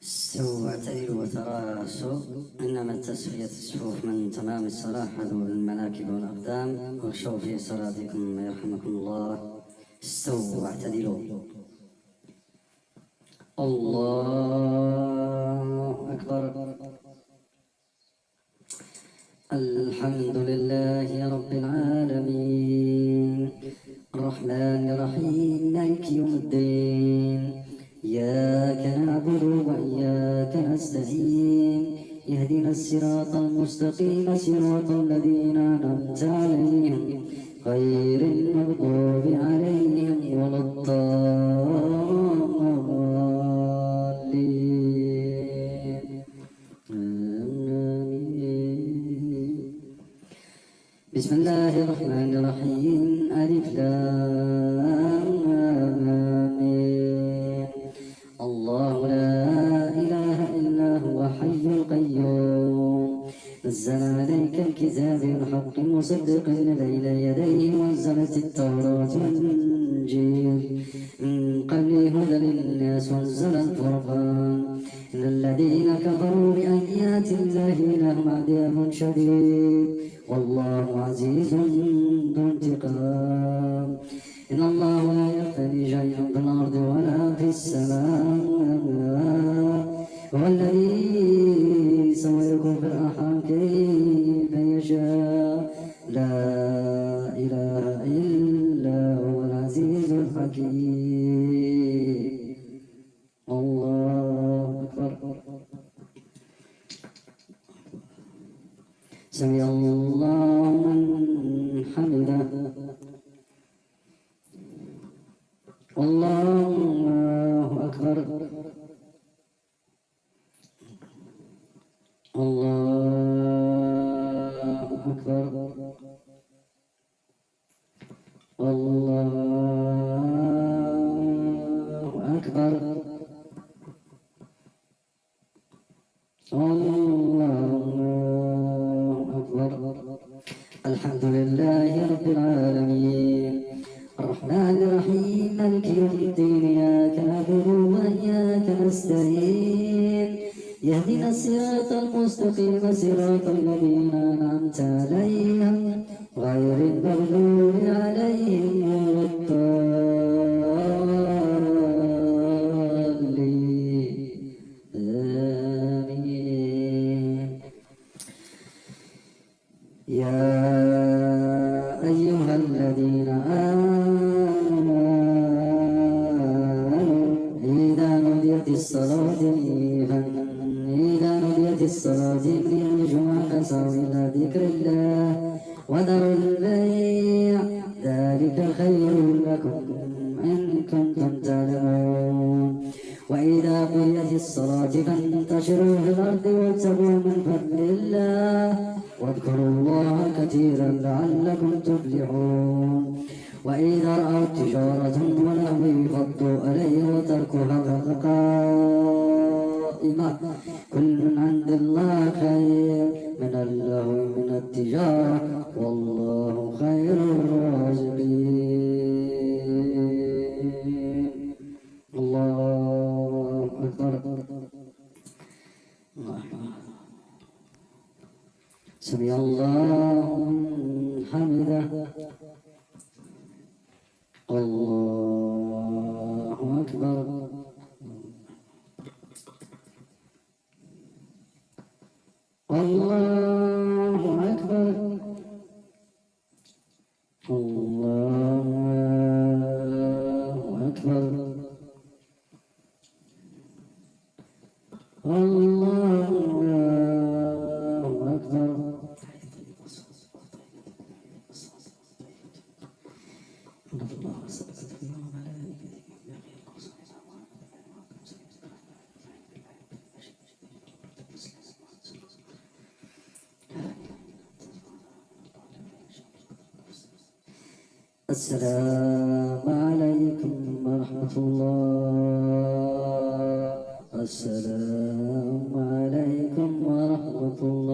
استووا واعتدلوا وتراصوا، إنما التسوية الصفوف من تمام الصلاة. حذوا المناكب والأقدام واخشوا في صلاتكم يرحمكم الله. استووا واعتدلوا. الله أكبر. الحمد لله رب العالمين، الرحمن الرحيم، مالك يوم الدين. إياك نعبد وإياك نستعين، اهدنا الصراط المستقيم، صراط الذين أنعمت عليهم غير المغضوب عليهم ولا الضالين. بسم الله الرحمن الرحيم. ألف لام ميم. الله لا إله إلا هو حي القيوم، نزل عليك الكتاب بالحق مصدقا بين يديه، وأنزلت التوراة والإنجيل من قبل هدى للناس، وأنزل الفرقان. إن الذين كفروا بآيات الله لهم عذاب شديد، والله عزيز ذو انتقام. إن الله لا يخفي شيء في الأرض ولا في السماء، هو الذي يصوركم في الأرحام كيف يشاء، لا إله إلا هو العزيز الحكيم. الله أكبر. سمع الله من حمده. الله أكبر. الله أكبر. الله أكبر. الله أكبر. الحمد لله رب العالمين، الرحمن الرحيم، مالك يوم الدين. إياك نعبد وإياك نستعين، يهدنا الصراط المستقيم، صراط الذين أنعمت عليهم غير المغضوب عليهم ولا الضالين. آمين. يا أيها الذين آمنوا إذا نوديت الصلاة من الجمعة فاسعوا إلى ذكر الله وذروا البيع، ذلك خير لكم إن كنتم تعلمون. وإذا قضيت الصلاة فانتشروا في الأرض وابتغوا من فضل الله، واذكروا الله كثيرا لعلكم تفلحون. وإذا رأوا تجارة ولهوا انفضوا إليها وتركوها قائمة، كل من عند الله خير من اللهو من التجارة، والله خير الرازقين. الله أكبر. سمع الله من حمده. الله أكبر. الله أكبر. الله أكبر. الله أكبر. السلام عليكم ورحمة الله. السلام عليكم ورحمة الله.